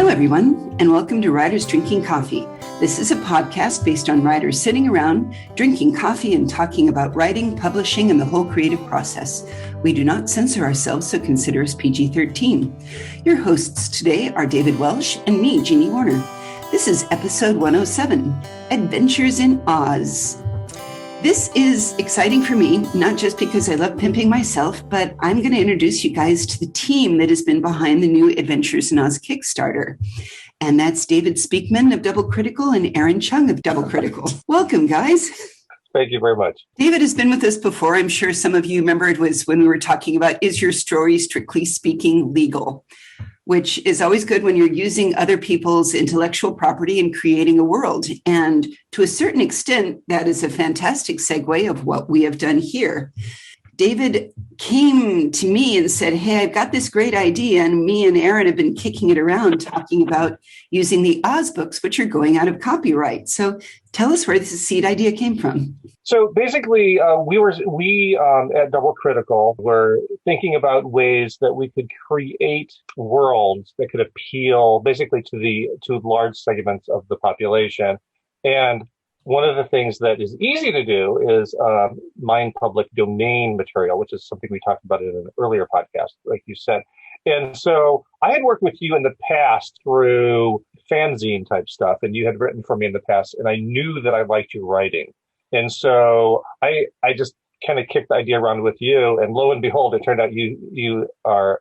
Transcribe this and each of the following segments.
Hello, everyone, and welcome to Writers Drinking Coffee. This is a podcast based on writers sitting around, drinking coffee, and talking about writing, publishing, and the whole creative process. We do not censor ourselves, so consider us PG-13. Your hosts today are David Welsh and me, Jeannie Warner. This is episode 107, Adventures in Oz. This is exciting for me, not just because I love pimping myself, but I'm going to introduce you guys to the team that has been behind the new Adventures in Oz Kickstarter. And that's David Speakman of Double Critical and Aaron Chung of Double Critical. Welcome, guys. Thank you very much. David has been with us before. I'm sure some of you remember it was when we were talking about, is your story strictly speaking legal? Which is always good when you're using other people's intellectual property and creating a world. And to a certain extent, that is a fantastic segue of what we have done here. David came to me and said, hey, I've got this great idea. And me and Aaron have been kicking it around talking about using the Oz books, which are going out of copyright. So tell us where this seed idea came from. So basically, we at Double Critical were thinking about ways that we could create worlds that could appeal basically to large segments of the population. And one of the things that is easy to do is mine public domain material, which is something we talked about in an earlier podcast, like you said. And so I had worked with you in the past through fanzine type stuff, and you had written for me in the past, and I knew that I liked your writing. And so I just kind of kicked the idea around with you, and lo and behold, it turned out you are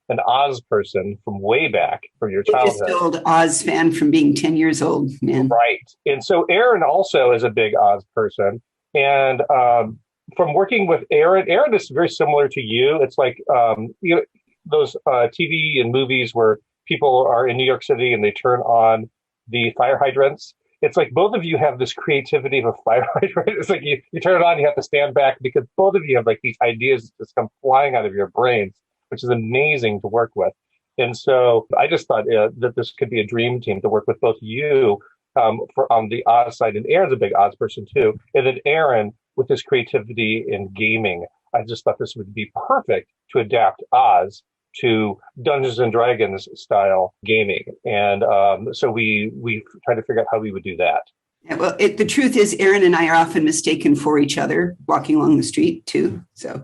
an Oz person from way back from your childhood. Just old Oz fan from being 10 years old, man. Right. And so Aaron also is a big Oz person. And from working with Aaron is very similar to you. It's like, those TV and movies where people are in New York City and they turn on the fire hydrants. It's like both of you have this creativity of a fire hydrant. It's like you turn it on, you have to stand back because both of you have like these ideas that just come flying out of your brains, which is amazing to work with. And so I just thought that this could be a dream team to work with both you on the Oz side. And Aaron's a big Oz person too. And then Aaron with his creativity in gaming. I just thought this would be perfect to adapt Oz to Dungeons and Dragons style gaming. And so we tried to figure out how we would do that. Yeah, well, the truth is Aaron and I are often mistaken for each other walking along the street too. So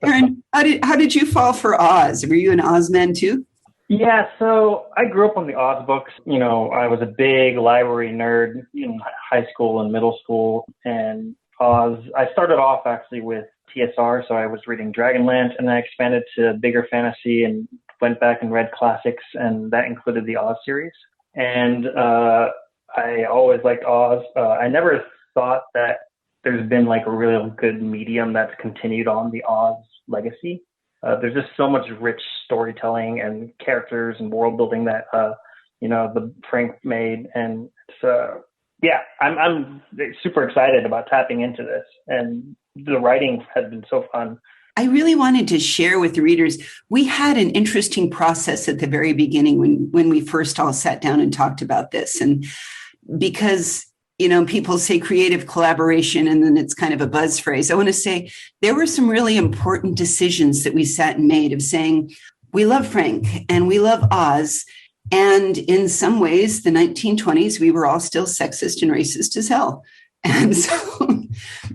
Aaron, how did you fall for Oz? Were you an Oz man too? Yeah, so I grew up on the Oz books. You know, I was a big library nerd in high school and middle school. And Oz, I started off actually with TSR, so I was reading Dragonlance, and I expanded to bigger fantasy and went back and read classics, and that included the Oz series. And I always liked Oz. I never thought that there's been like a real good medium that's continued on the Oz legacy. There's just so much rich storytelling and characters and world building that the Frank made, and so yeah, I'm super excited about tapping into this, and the writing has been so fun. I really wanted to share with the readers, we had an interesting process at the very beginning when we first all sat down and talked about this. And because, people say creative collaboration and then it's kind of a buzz phrase, I want to say there were some really important decisions that we sat and made of saying, we love Frank and we love Oz. And in some ways, the 1920s, we were all still sexist and racist as hell. And so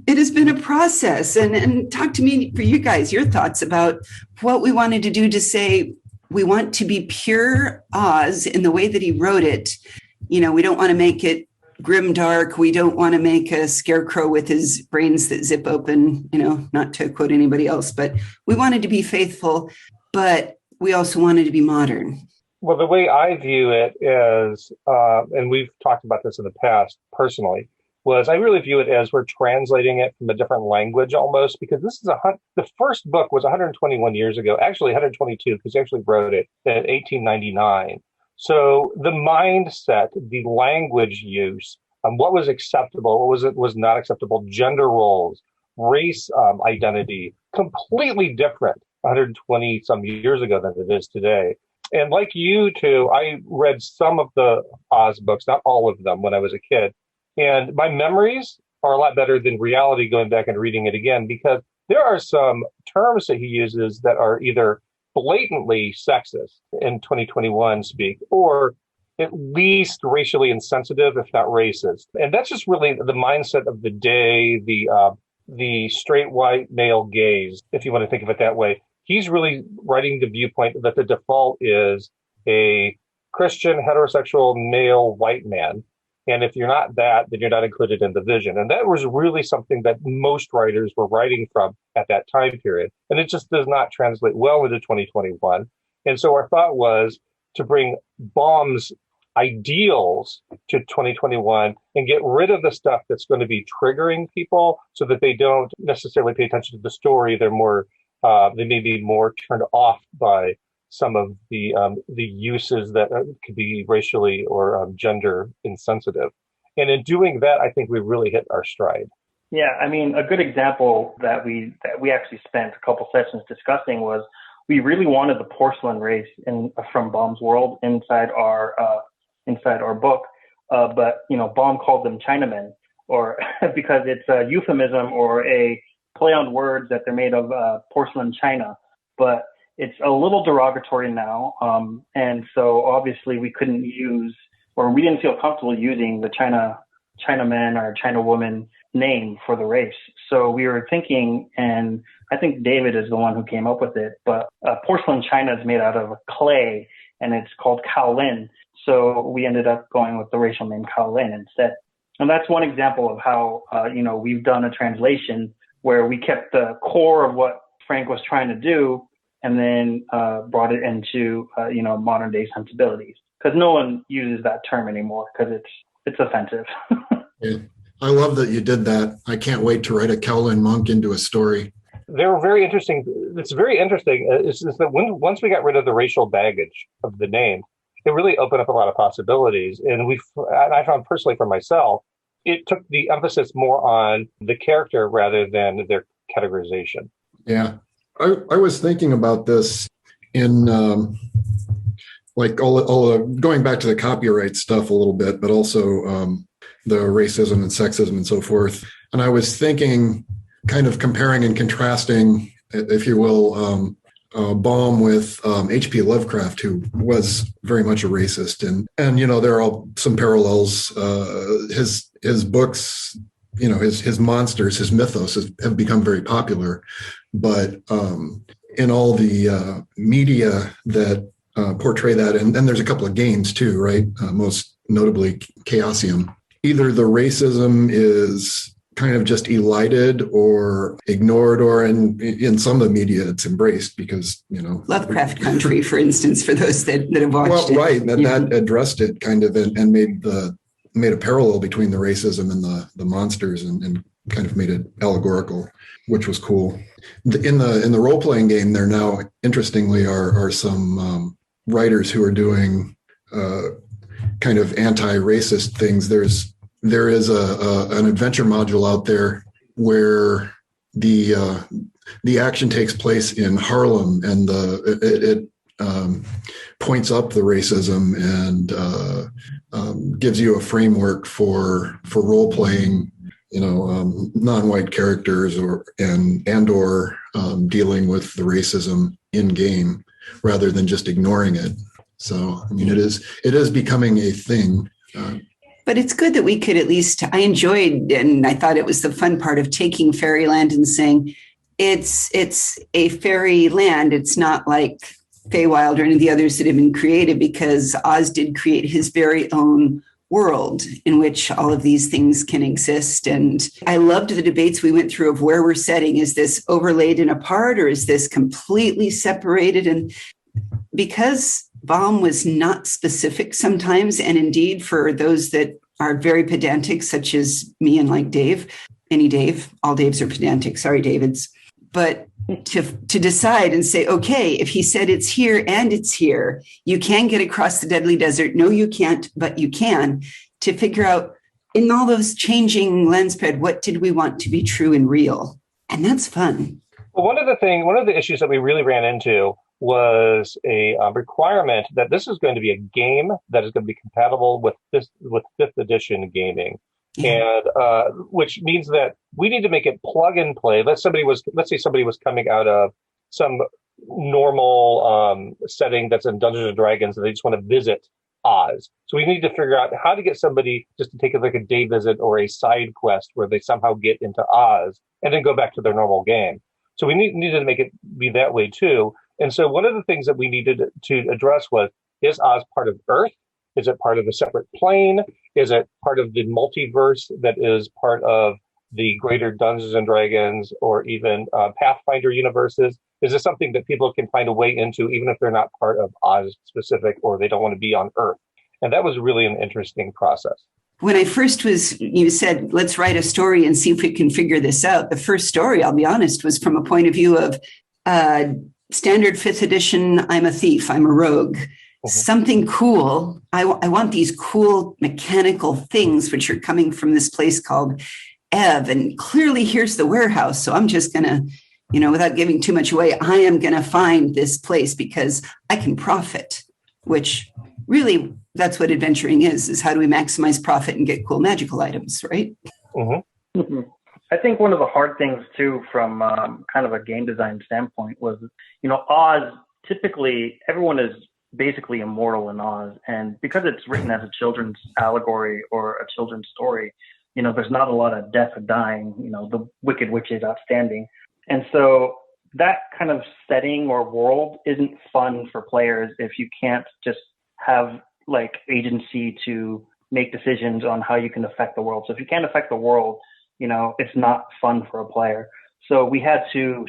it has been a process. And talk to me, for you guys, your thoughts about what we wanted to do to say, we want to be pure Oz in the way that he wrote it. We don't want to make it grim dark. We don't want to make a scarecrow with his brains that zip open, not to quote anybody else, but we wanted to be faithful, but we also wanted to be modern. Well, the way I view it is, and we've talked about this in the past personally, was I really view it as we're translating it from a different language almost, because this is the first book was 121 years ago, actually 122, because he actually wrote it in 1899. So the mindset, the language use, what was acceptable, what was not acceptable, gender roles, race identity, completely different 120 some years ago than it is today. And like you two, I read some of the Oz books, not all of them, when I was a kid. And my memories are a lot better than reality going back and reading it again, because there are some terms that he uses that are either blatantly sexist in 2021 speak, or at least racially insensitive, if not racist. And that's just really the mindset of the day, the straight white male gaze, if you want to think of it that way. He's really writing the viewpoint that the default is a Christian, heterosexual, male, white man. And if you're not that, then you're not included in the vision. And that was really something that most writers were writing from at that time period. And it just does not translate well into 2021. And so our thought was to bring Baum's ideals to 2021 and get rid of the stuff that's going to be triggering people so that they don't necessarily pay attention to the story. They're more, they may be more turned off by some of the uses that could be racially or gender insensitive. And in doing that, I think we really hit our stride. Yeah, I mean, a good example that we actually spent a couple sessions discussing was we really wanted the porcelain race from Baum's world inside our book, but Baum called them Chinamen, or because it's a euphemism or a play on words that they're made of porcelain china, but it's a little derogatory now, and so obviously we couldn't use, or we didn't feel comfortable using the Chinaman or China woman name for the race. So we were thinking, and I think David is the one who came up with it, but porcelain china is made out of clay, and it's called Kaolin. So we ended up going with the racial name Kaolin instead. And that's one example of how, we've done a translation where we kept the core of what Frank was trying to do, and then brought it into modern day sensibilities, because no one uses that term anymore because it's offensive. Yeah. I love that you did that. I can't wait to write a Kowloon monk into a story. They were very interesting. It's very interesting. It's that once we got rid of the racial baggage of the name, it really opened up a lot of possibilities. And I found personally for myself, it took the emphasis more on the character rather than their categorization. Yeah. I was thinking about this in going back to the copyright stuff a little bit, but also the racism and sexism and so forth. And I was thinking, kind of comparing and contrasting, if you will, Baum with H.P. Lovecraft, who was very much a racist. And there are some parallels. His books, his monsters, his mythos have become very popular. But in all the media that portray that, and there's a couple of games too, right? Most notably Chaosium. Either the racism is kind of just elided or ignored, or in some of the media it's embraced because, Lovecraft Country, for instance, for those that have watched it. Right. That addressed it kind of and made a parallel between the racism and the monsters and kind of made it allegorical, which was cool. In the role-playing game, there now, interestingly, are some writers who are doing kind of anti-racist things. There is an adventure module out there where the action takes place in Harlem, and it points up the racism and gives you a framework for role playing, non-white characters or dealing with the racism in game rather than just ignoring it. So, I mean, it is becoming a thing. But it's good that we could at least, I enjoyed, and I thought it was the fun part of taking Fairyland and saying, it's a fairy land. It's not like Feywild or any of the others that have been created, because Oz did create his very own world in which all of these things can exist. And I loved the debates we went through of where we're setting. Is this overlaid and apart, or is this completely separated? And because Baum was not specific sometimes, and indeed for those that are very pedantic, such as me and like Dave, all Daves are pedantic, sorry, Davids, but to decide and say, okay, if he said it's here and it's here, you can get across the deadly desert. No, you can't, but you can, to figure out in all those changing landspread, what did we want to be true and real? And that's fun. Well, one of the issues that we really ran into was a requirement that this is going to be a game that is going to be compatible with 5th edition gaming. And which means that we need to make it plug and play. Let's say somebody was coming out of some normal setting that's in Dungeons and Dragons, and they just want to visit Oz. So we need to figure out how to get somebody just to take like a day visit or a side quest where they somehow get into Oz and then go back to their normal game. So we needed to make it be that way too. And so one of the things that we needed to address was, is Oz part of Earth? Is it part of a separate plane? Is it part of the multiverse that is part of the greater Dungeons and Dragons or even Pathfinder universes? Is this something that people can find a way into, even if they're not part of Oz specific or they don't want to be on Earth? And that was really an interesting process. When I first you said, let's write a story and see if we can figure this out. The first story, I'll be honest, was from a point of view of standard 5th edition, I'm a thief, I'm a rogue. Mm-hmm. Something cool. I want these cool mechanical things which are coming from this place called Ev. And clearly here's the warehouse. So I'm just going to, without giving too much away, I am going to find this place because I can profit, which really that's what adventuring is how do we maximize profit and get cool magical items, right? Mm-hmm. Mm-hmm. I think one of the hard things too from kind of a game design standpoint was, Oz, typically everyone is basically immortal in Oz. And because it's written as a children's allegory or a children's story, there's not a lot of death or dying, the Wicked Witch is outstanding. And so that kind of setting or world isn't fun for players if you can't just have like agency to make decisions on how you can affect the world. So if you can't affect the world, it's not fun for a player. So we had to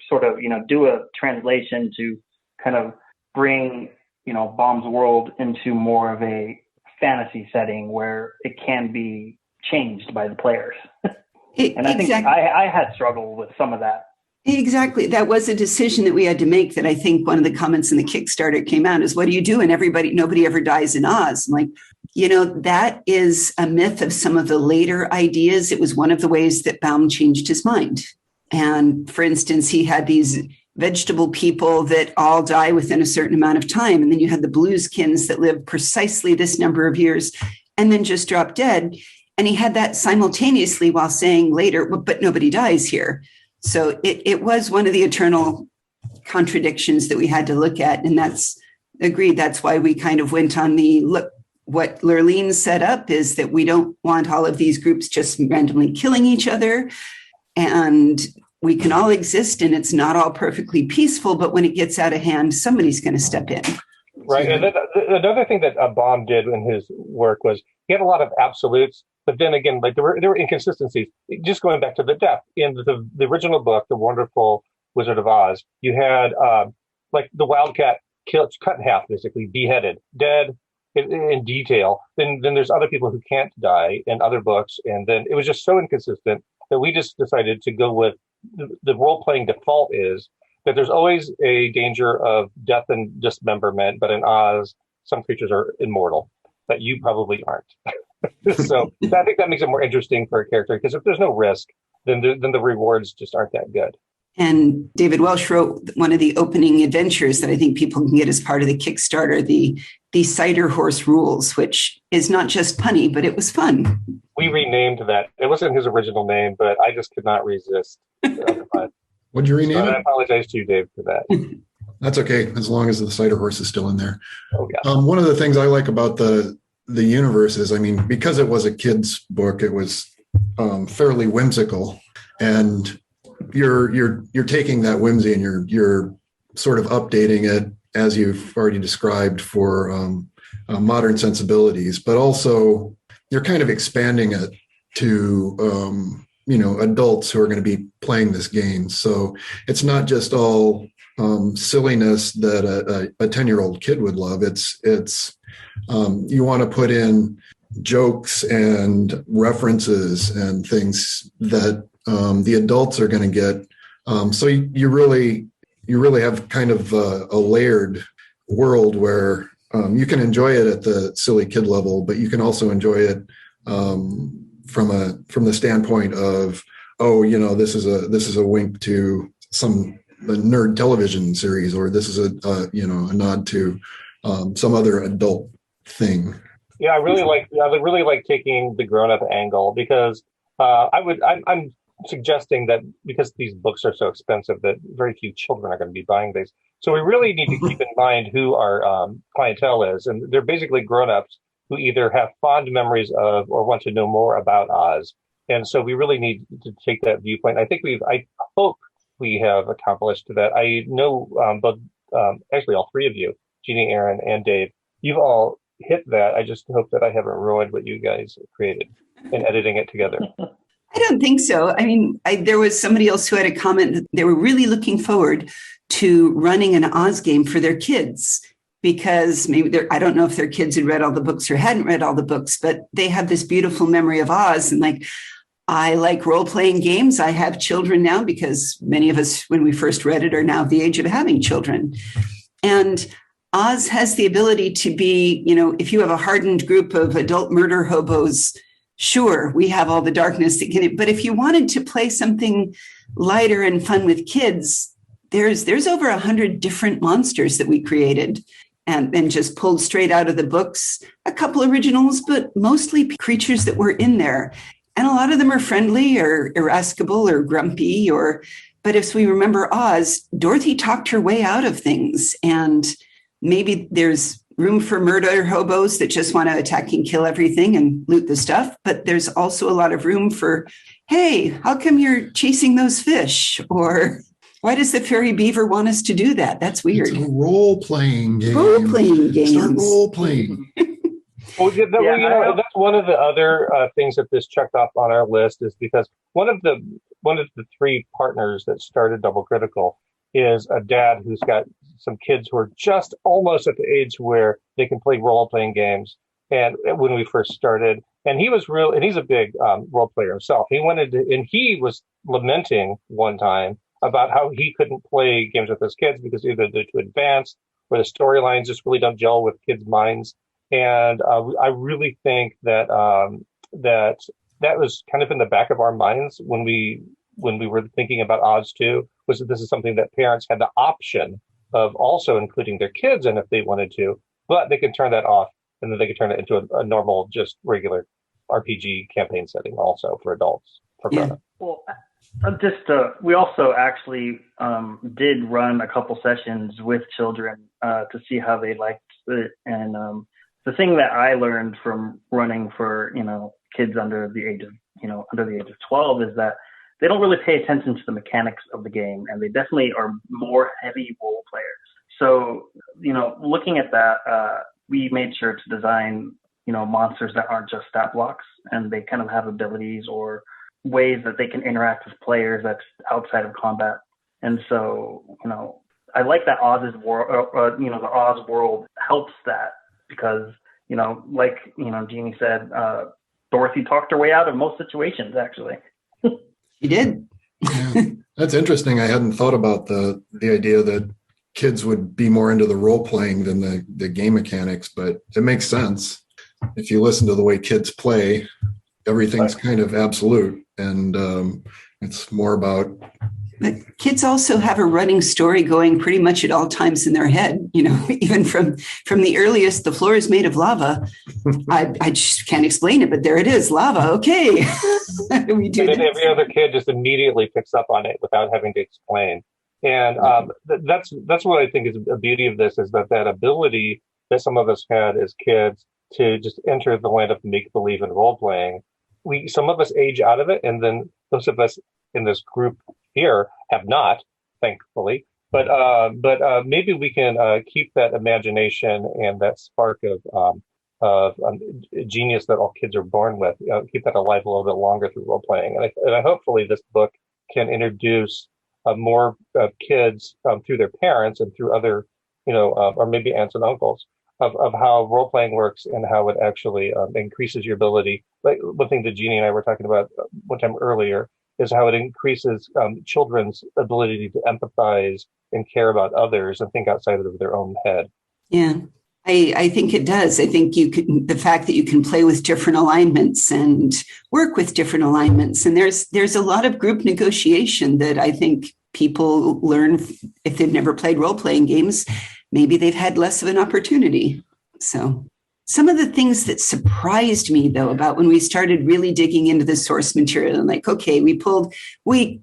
sort of do a translation to kind of bring, Baum's world into more of a fantasy setting where it can be changed by the players. And I think I had struggled with some of that. Exactly. That was a decision that we had to make that I think one of the comments in the Kickstarter came out is, what do you do? And nobody ever dies in Oz. I'm like, that is a myth of some of the later ideas. It was one of the ways that Baum changed his mind. And for instance, he had these vegetable people that all die within a certain amount of time. And then you had the blueskins that live precisely this number of years and then just drop dead. And he had that simultaneously while saying later, but nobody dies here. So it was one of the eternal contradictions that we had to look at. And that's agreed. That's why we kind of went on what Lurleen set up is that we don't want all of these groups just randomly killing each other. And we can all exist and it's not all perfectly peaceful, but when it gets out of hand, somebody's going to step in. Right. And then another thing that Baum did in his work was he had a lot of absolutes, but then again, like there were inconsistencies. Just going back to the death in the original book, The Wonderful Wizard of Oz, you had like the wildcat cut in half, basically beheaded, dead in detail. Then there's other people who can't die in other books, and then it was just so inconsistent that we just decided to go with the role-playing default is that there's always a danger of death and dismemberment, but in Oz, some creatures are immortal, but you probably aren't. So I think that makes it more interesting for a character, because if there's no risk, then the rewards just aren't that good. And David Welsh wrote one of the opening adventures that I think people can get as part of the Kickstarter, the Cider Horse Rules, which is not just punny, but it was fun. We renamed that. It wasn't his original name, but I just could not resist. What'd you rename it? I apologize to you, Dave, for that. That's okay, as long as the Cider Horse is still in there. Oh, yeah. One of the things I like about the universe is, because it was a kid's book, it was fairly whimsical, and you're taking that whimsy and you're sort of updating it as you've already described for modern sensibilities, but also you're kind of expanding it to adults who are going to be playing this game. So it's not just all silliness that a 10-year-old kid would love. It's you want to put in jokes and references and things that the adults are going to get. So you really have kind of a layered world where you can enjoy it at the silly kid level, but you can also enjoy it from the standpoint of, this is a wink to some nerd television series, or this is a nod to some other adult thing. Yeah, I really like taking the grown-up angle, because I'm suggesting that because these books are so expensive that very few children are going to be buying these. So we really need to keep in mind who our clientele is. And they're basically grown-ups who either have fond memories of or want to know more about Oz. And so we really need to take that viewpoint. I hope we have accomplished that. I know both, actually all three of you, Jeannie, Aaron, and Dave, you've all hit that. I just hope that I haven't ruined what you guys created in editing it together. I don't think so. I mean, there was somebody else who had a comment that they were really looking forward to running an Oz game for their kids because maybe I don't know if their kids had read all the books or hadn't read all the books, but they have this beautiful memory of Oz. And like, I like role-playing games. I have children now because many of us, when we first read it, are now the age of having children. And Oz has the ability to be, if you have a hardened group of adult murder hobos, sure, we have all the darkness that can, but if you wanted to play something lighter and fun with kids, there's over 100 different monsters that we created and just pulled straight out of the books, a couple originals, but mostly creatures that were in there. And a lot of them are friendly or irascible or grumpy, but if we remember Oz, Dorothy talked her way out of things. And maybe there's room for murder hobos that just want to attack and kill everything and loot the stuff. But there's also a lot of room for, hey, how come you're chasing those fish? Or why does the fairy beaver want us to do that? That's weird. It's a role-playing game. Role-playing games. Start role-playing. Well, that's one of the other things that this checked off on our list is because one of the three partners that started Double Critical is a dad who's got some kids who are just almost at the age where they can play role-playing games. And when we first started, and he's a big role player himself. He was lamenting one time about how he couldn't play games with his kids because either they're too advanced or the storylines just really don't gel with kids' minds. And I really think that that was kind of in the back of our minds when we were thinking about Oz 2, was that this is something that parents had the option of also including their kids in if they wanted to, but they can turn that off and then they can turn it into a normal, just regular RPG campaign setting also for adults. Well, we also actually did run a couple sessions with children to see how they liked it. And the thing that I learned from running for, kids under the age of 12 is that they don't really pay attention to the mechanics of the game, and they definitely are more heavy role players. So, looking at that, we made sure to design, monsters that aren't just stat blocks, and they kind of have abilities or ways that they can interact with players that's outside of combat. And so, I like that Oz's world, the Oz world helps that because, like, Jeannie said, Dorothy talked her way out of most situations, actually. She did. Yeah, that's interesting. I hadn't thought about the idea that kids would be more into the role playing than the game mechanics, but it makes sense. If you listen to the way kids play, everything's kind of absolute, and it's more about. But kids also have a running story going pretty much at all times in their head, even from the earliest, the floor is made of lava. I just can't explain it, but there it is, lava. Okay. We do and then every other kid just immediately picks up on it without having to explain. And that's what I think is the beauty of this, is that ability that some of us had as kids to just enter the land of make-believe and role-playing. Some of us age out of it, and then those of us in this group here have not, thankfully. But maybe we can keep that imagination and that spark of genius that all kids are born with, keep that alive a little bit longer through role playing. And I hopefully this book can introduce more kids through their parents and through other, or maybe aunts and uncles, of how role playing works and how it actually increases your ability. Like one thing that Jeannie and I were talking about one time earlier is how it increases children's ability to empathize and care about others and think outside of their own head. Yeah, I think it does. I think the fact that you can play with different alignments and work with different alignments. And there's a lot of group negotiation that I think people learn if they've never played role-playing games. Maybe they've had less of an opportunity. So some of the things that surprised me, though, about when we started really digging into the source material and like, okay, we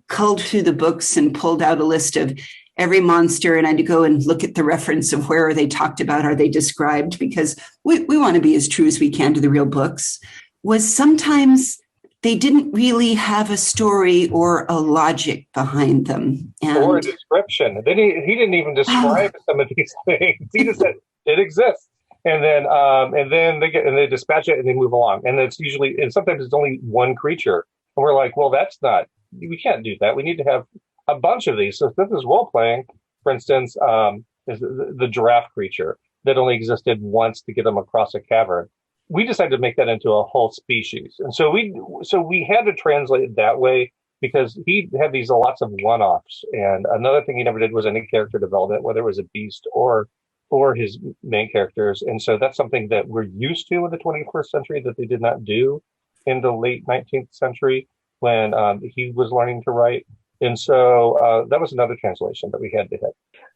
culled through the books and pulled out a list of every monster, and I had to go and look at the reference of where are they talked about, are they described, because we want to be as true as we can to the real books, was sometimes they didn't really have a story or a logic behind them. Or a description. Then he didn't even describe some of these things. He just said it exists. And then they dispatch it and they move along. And sometimes it's only one creature. And we're like, well, we can't do that. We need to have a bunch of these. So if this is role playing, for instance, is the giraffe creature that only existed once to get them across a cavern. We decided to make that into a whole species. And so we had to translate it that way because he had these lots of one-offs. And another thing he never did was any character development, whether it was a beast or his main characters. And so that's something that we're used to in the 21st century that they did not do in the late 19th century when he was learning to write. And so that was another translation that we had to hit.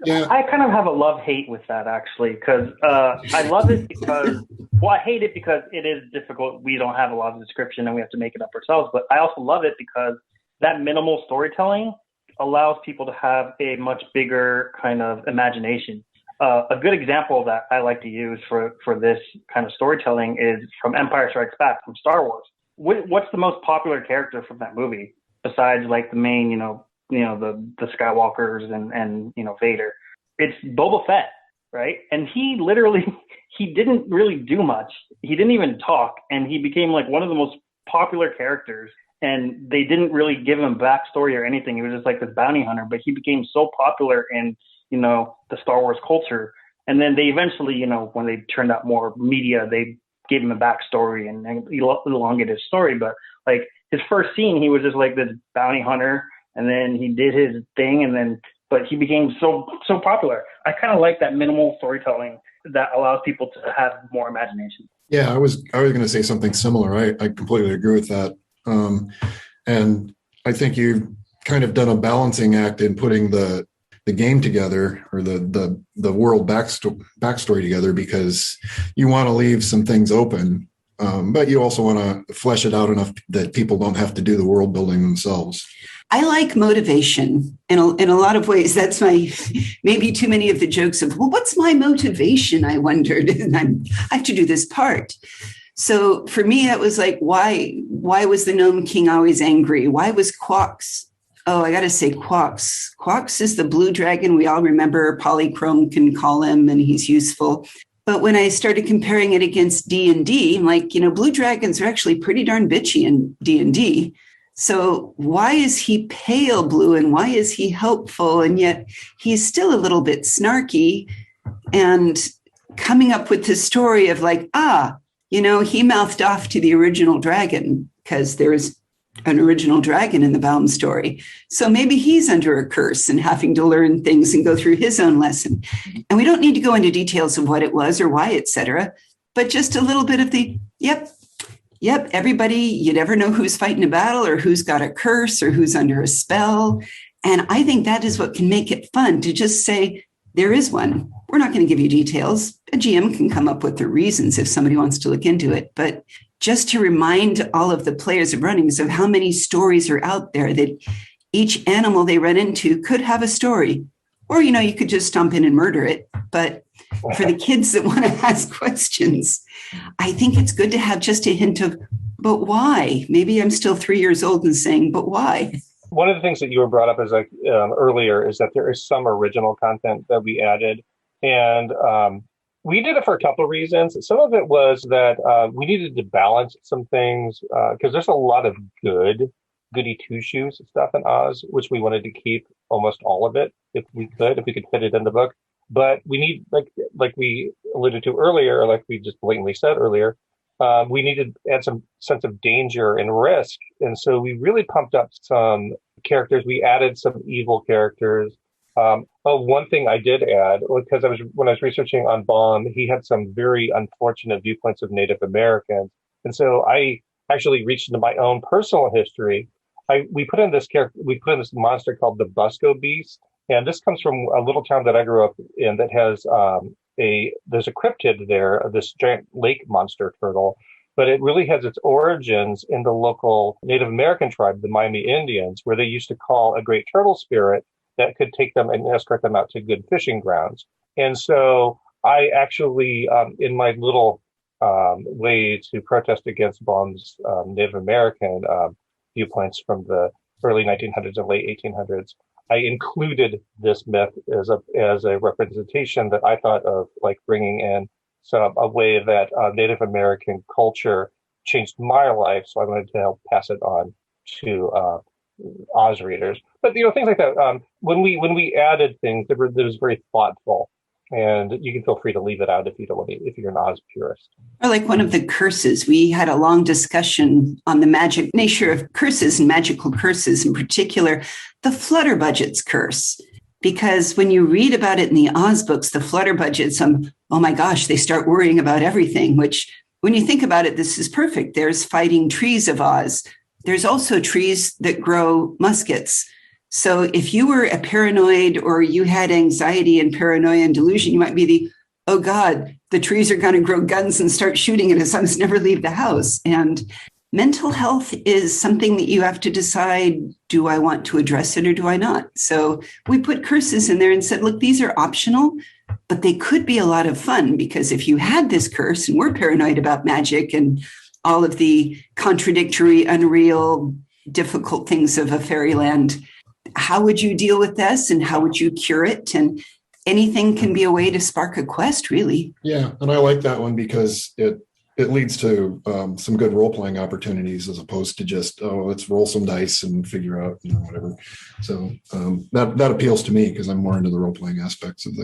Yeah. I kind of have a love-hate with that, actually, because I love it because, I hate it because it is difficult. We don't have a lot of description and we have to make it up ourselves. But I also love it because that minimal storytelling allows people to have a much bigger kind of imagination. A good example that I like to use for this kind of storytelling is from Empire Strikes Back from Star Wars. What's the most popular character from that movie besides like the main, the Skywalkers and Vader? It's Boba Fett, right? And he didn't really do much. He didn't even talk, and he became like one of the most popular characters. And they didn't really give him backstory or anything. He was just like this bounty hunter, but he became so popular in the Star Wars culture. And then they eventually, when they turned out more media, they gave him a backstory and elongated his story. But like his first scene, he was just like this bounty hunter, and then he did his thing, but he became so popular. I kind of like that minimal storytelling that allows people to have more imagination. Yeah, I was going to say something similar. I completely agree with that. And I think you've kind of done a balancing act in putting the game together, or the world backstory together, because you want to leave some things open, but you also want to flesh it out enough that people don't have to do the world building themselves. I like motivation in a lot of ways. That's maybe too many of the jokes of, well, what's my motivation? I wondered, and I have to do this part. So for me, that was like, why was the Gnome King always angry? Why was Quox? Oh, I got to say Quox. Quox is the blue dragon we all remember. Polychrome can call him, and he's useful. But when I started comparing it against D&D, I'm like, blue dragons are actually pretty darn bitchy in D&D. So why is he pale blue and why is he helpful? And yet he's still a little bit snarky, and coming up with this story of like, he mouthed off to the original dragon because there is an original dragon in the Baum story. So maybe he's under a curse and having to learn things and go through his own lesson. And we don't need to go into details of what it was or why, et cetera, but just a little bit of the, yep, everybody, you never know who's fighting a battle or who's got a curse or who's under a spell. And I think that is what can make it fun, to just say, there is one. We're not going to give you details. A GM can come up with the reasons if somebody wants to look into it. But just to remind all of the players of runnings of how many stories are out there, that each animal they run into could have a story. Or, you could just stomp in and murder it. But for the kids that want to ask questions, I think it's good to have just a hint of, but why? Maybe I'm still 3 years old and saying, but why? One of the things that you were brought up as earlier is that there is some original content that we added. And we did it for a couple of reasons. Some of it was that we needed to balance some things because there's a lot of goody two-shoes stuff in Oz, which we wanted to keep almost all of it if we could fit it in the book. But we need, like we alluded to earlier, like we just blatantly said earlier, we needed to add some sense of danger and risk. And so we really pumped up some characters. We added some evil characters. One thing I did add, because when I was researching on Baum, he had some very unfortunate viewpoints of Native Americans. And so I actually reached into my own personal history. We put in this monster called the Busco Beast. And this comes from a little town that I grew up in that has there's a cryptid there, this giant lake monster turtle, but it really has its origins in the local Native American tribe, the Miami Indians, where they used to call a great turtle spirit that could take them and escort them out to good fishing grounds. And so I actually, in my little way to protest against Baum's Native American viewpoints from the early 1900s and late 1800s, I included this myth as a representation that I thought of, like bringing in a way that Native American culture changed my life. So I wanted to help pass it on to Oz readers. But things like that. When we added things, that was very thoughtful. And you can feel free to leave it out if you don't want to, if you're an Oz purist. Or like one of the curses. We had a long discussion on the magic nature of curses and magical curses, in particular, the Flutterbudgets curse. Because when you read about it in the Oz books, the Flutterbudgets, oh my gosh, they start worrying about everything, which when you think about it, this is perfect. There's fighting trees of Oz. There's also trees that grow muskets. So if you were a paranoid or you had anxiety and paranoia and delusion, you might be oh God, the trees are going to grow guns and start shooting at us. I must never leave the house. And mental health is something that you have to decide, do I want to address it or do I not? So we put curses in there and said, look, these are optional, but they could be a lot of fun, because if you had this curse and we're paranoid about magic and all of the contradictory, unreal, difficult things of a fairyland, how would you deal with this and how would you cure it? And anything can be a way to spark a quest, really. Yeah, and I like that one because it leads to some good role-playing opportunities as opposed to just, let's roll some dice and figure out, whatever. So that appeals to me because I'm more into the role-playing aspects of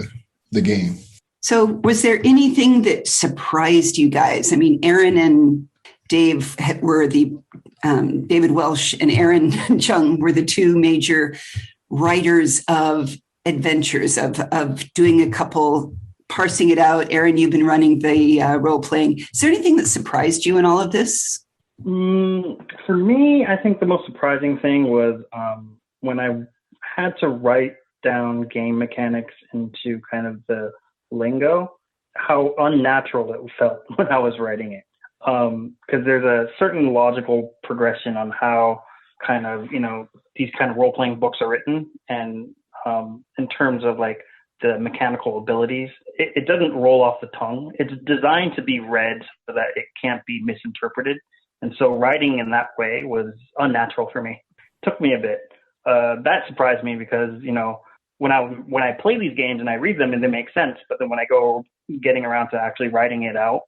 the game. So was there anything that surprised you guys? I mean, Aaron and Dave were David Welsh and Aaron Chung were the two major writers of adventures, of doing a couple, parsing it out. Aaron, you've been running the role playing. Is there anything that surprised you in all of this? For me, I think the most surprising thing was when I had to write down game mechanics into kind of the lingo, how unnatural it felt when I was writing it. Because there's a certain logical progression on how kind of, these kind of role-playing books are written. And in terms of like the mechanical abilities, it doesn't roll off the tongue. It's designed to be read so that it can't be misinterpreted. And so writing in that way was unnatural for me. It took me a bit. That surprised me because, when I play these games and I read them and they make sense, but then when I go getting around to actually writing it out,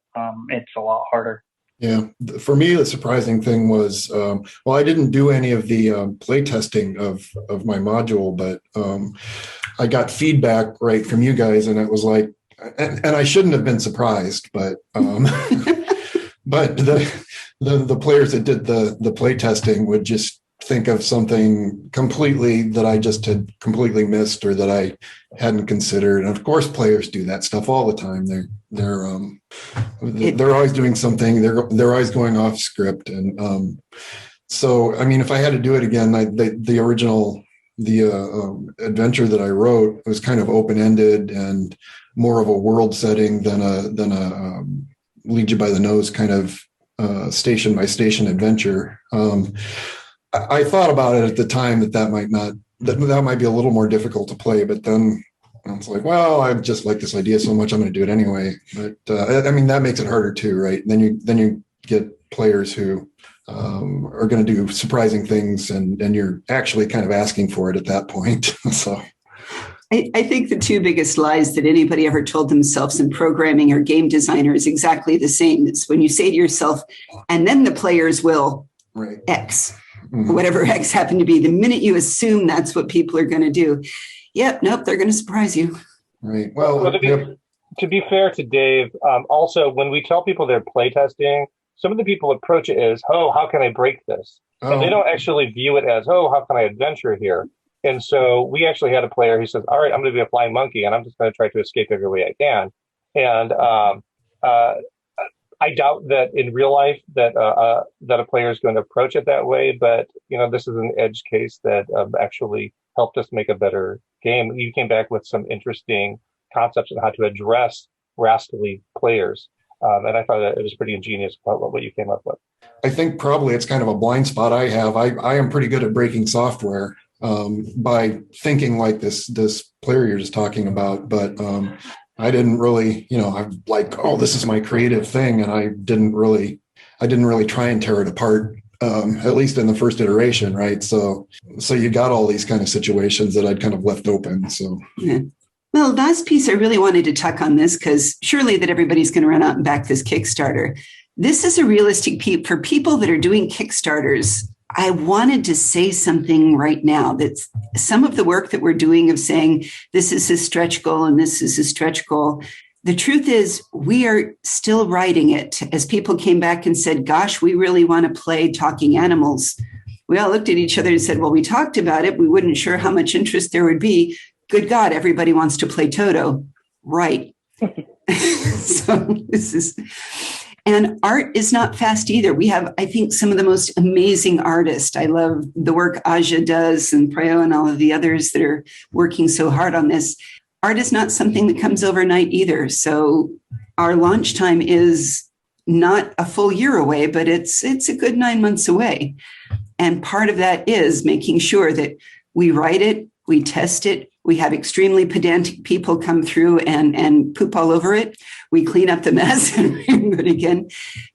it's a lot harder. Yeah, for me, the surprising thing was, I didn't do any of the play testing of my module, but I got feedback right from you guys, and it was like, and I shouldn't have been surprised, but but the players that did the play testing would just think of something completely that I just had completely missed or that I hadn't considered. And of course, players do that stuff all the time. They're always doing something. They're always going off script. And so, I mean, if I had to do it again, the original adventure that I wrote was kind of open-ended and more of a world setting than a lead you by the nose kind of station by station adventure. I thought about it at the time that might be a little more difficult to play, but then I was like, well, I just like this idea so much, I'm going to do it anyway. But I mean, that makes it harder too, right? Then you get players who are going to do surprising things, and you're actually kind of asking for it at that point. So I think the two biggest lies that anybody ever told themselves in programming or game designer is exactly the same. It's when you say to yourself, and then the players will right. X. Whatever X happened to be, the minute you assume that's what people are going to do, nope, they're going to surprise you. Right. Well, to be fair to Dave, also, when we tell people they're playtesting, some of the people approach it as, how can I break this? And they don't actually view it as, how can I adventure here? And so we actually had a player who says, all right, I'm going to be a flying monkey, and I'm just going to try to escape every way I can. And I doubt that in real life that a player is going to approach it that way, but this is an edge case that actually helped us make a better game. You came back with some interesting concepts on how to address rascally players. And I thought that it was pretty ingenious what you came up with. I think probably it's kind of a blind spot I have. I am pretty good at breaking software by thinking like this player you're just talking about, but I didn't really, I'm like, oh, this is my creative thing, and I didn't really try and tear it apart. At least in the first iteration, right? So you got all these kind of situations that I'd kind of left open. So. Yeah. Well, last piece I really wanted to tuck on this, because surely that everybody's going to run out and back this Kickstarter. This is a realistic piece for people that are doing Kickstarters. I wanted to say something right now that's some of the work that we're doing of saying this is a stretch goal and this is a stretch goal. The truth is we are still writing it. As people came back and said, gosh, we really want to play Talking Animals. We all looked at each other and said, well, we talked about it. We weren't sure how much interest there would be. Good God, everybody wants to play Toto. Right. And art is not fast either. We have, I think, some of the most amazing artists. I love the work Aja does and Preo and all of the others that are working so hard on this. Art is not something that comes overnight either. So our launch time is not a full year away, but it's a good 9 months away. And part of that is making sure that we write it, we test it, we have extremely pedantic people come through and poop all over it. We clean up the mess and do it again.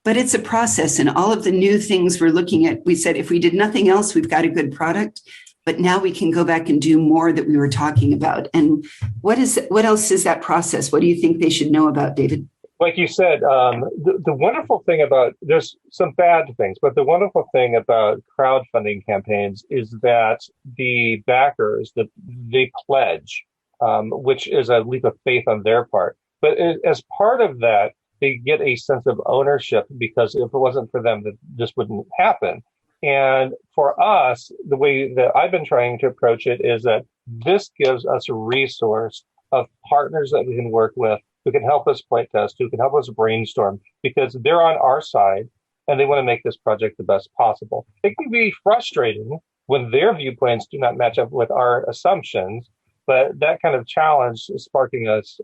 But it's a process, and all of the new things we're looking at, we said, if we did nothing else, we've got a good product. But now we can go back and do more that we were talking about. And what else is that process? What do you think they should know about, David? Like you said, the wonderful thing about, there's some bad things, but the wonderful thing about crowdfunding campaigns is that the backers, they pledge, which is a leap of faith on their part. But as part of that, they get a sense of ownership, because if it wasn't for them, this wouldn't happen. And for us, the way that I've been trying to approach it is that this gives us a resource of partners that we can work with, who can help us play test, who can help us brainstorm, because they're on our side and they want to make this project the best possible. It can be frustrating when their viewpoints do not match up with our assumptions, but that kind of challenge is sparking us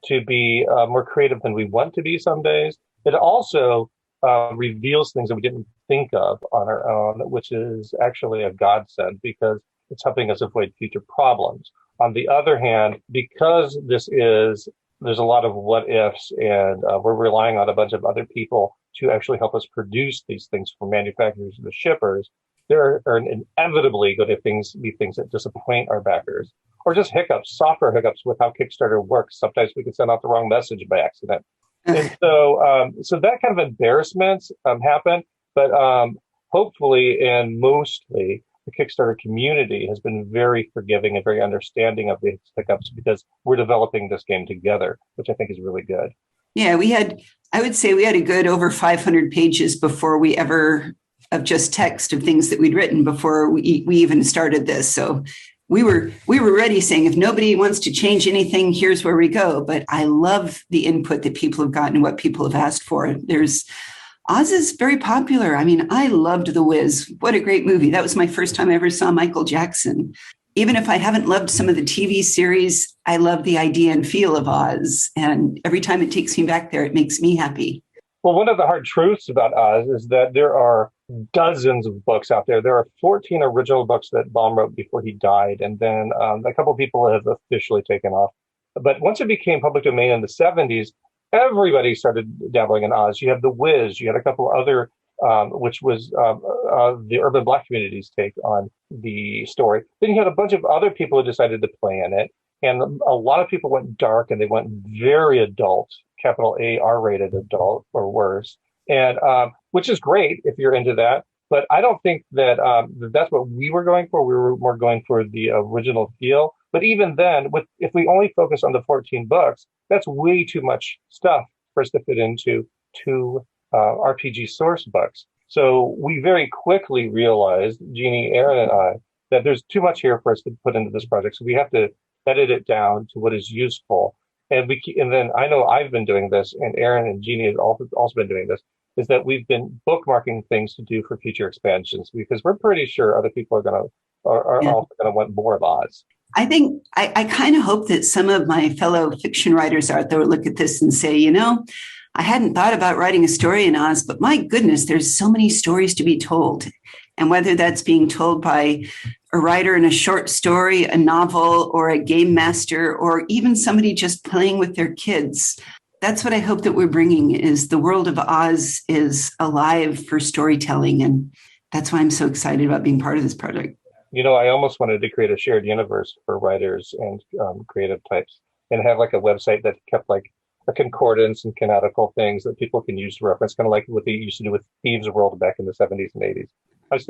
to be more creative than we want to be some days. It also reveals things that we didn't think of on our own, which is actually a godsend, because it's helping us avoid future problems. On the other hand, because there's a lot of what ifs, and we're relying on a bunch of other people to actually help us produce these things for manufacturers and the shippers, there are inevitably going to be things that disappoint our backers, or just hiccups, software hiccups with how Kickstarter works. Sometimes we can send out the wrong message by accident. And so that kind of embarrassments happen, but hopefully and mostly the Kickstarter community has been very forgiving and very understanding of these hiccups, because we're developing this game together, which I think is really good. Yeah, I would say we had a good over 500 pages before we ever, of just text of things that we'd written before we even started this. So we were ready, saying, if nobody wants to change anything, here's where we go. But I love the input that people have gotten and what people have asked for. Oz is very popular. I mean, I loved The Wiz. What a great movie. That was my first time I ever saw Michael Jackson. Even if I haven't loved some of the TV series, I love the idea and feel of Oz. And every time it takes me back there, it makes me happy. Well, one of the hard truths about Oz is that there are dozens of books out there. There are 14 original books that Baum wrote before he died. And then a couple of people have officially taken off. But once it became public domain in the 70s, everybody started dabbling in Oz. You have The Wiz. You had a couple other, which was the urban Black community's take on the story. Then you had a bunch of other people who decided to play in it. And a lot of people went dark, and they went very adult, capital A, R-rated adult or worse. And which is great if you're into that. But I don't think that that's what we were going for. We were more going for the original feel. But even then, if we only focus on the 14 books, that's way too much stuff for us to fit into 2 RPG source books. So we very quickly realized, Jeannie, Aaron, and I, that there's too much here for us to put into this project. So we have to edit it down to what is useful. And then I know I've been doing this, and Aaron and Jeannie have also been doing this, is that we've been bookmarking things to do for future expansions, because we're pretty sure other people are also going to want more of Oz. I think I kind of hope that some of my fellow fiction writers out there will look at this and say, I hadn't thought about writing a story in Oz, but my goodness, there's so many stories to be told. And whether that's being told by a writer in a short story, a novel, or a game master, or even somebody just playing with their kids, that's what I hope that we're bringing is the world of Oz is alive for storytelling. And that's why I'm so excited about being part of this project. I almost wanted to create a shared universe for writers and creative types and have like a website that kept like a concordance and canonical things that people can use to reference, kind of like what they used to do with Thieves' World back in the 70s and 80s. I was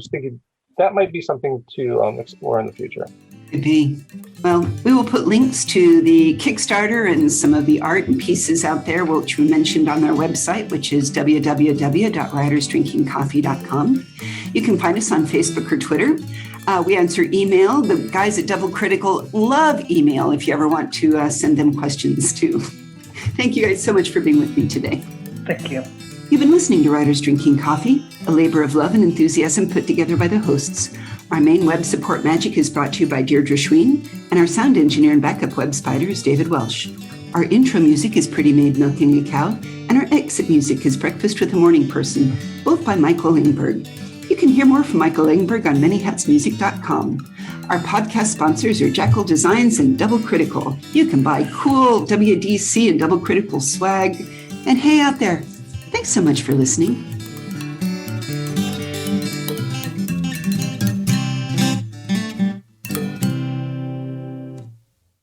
thinking that might be something to explore in the future. Could be. Well, we will put links to the Kickstarter and some of the art and pieces out there, which we mentioned on our website, which is www.writersdrinkingcoffee.com. You can find us on Facebook or Twitter. We answer email. The guys at Double Critical love email if you ever want to send them questions too. Thank you guys so much for being with me today. Thank you. You've been listening to Writers Drinking Coffee, a labor of love and enthusiasm put together by the hosts. Our main web support magic is brought to you by Deirdre Schween, and our sound engineer and backup web spider is David Welsh. Our intro music is Pretty Maid Milking a Cow, and our exit music is Breakfast with a Morning Person, both by Michael Engberg. You can hear more from Michael Engberg on manyhatsmusic.com. Our podcast sponsors are Jackal Designs and Double Critical. You can buy cool WDC and Double Critical swag. And hey out there, thanks so much for listening.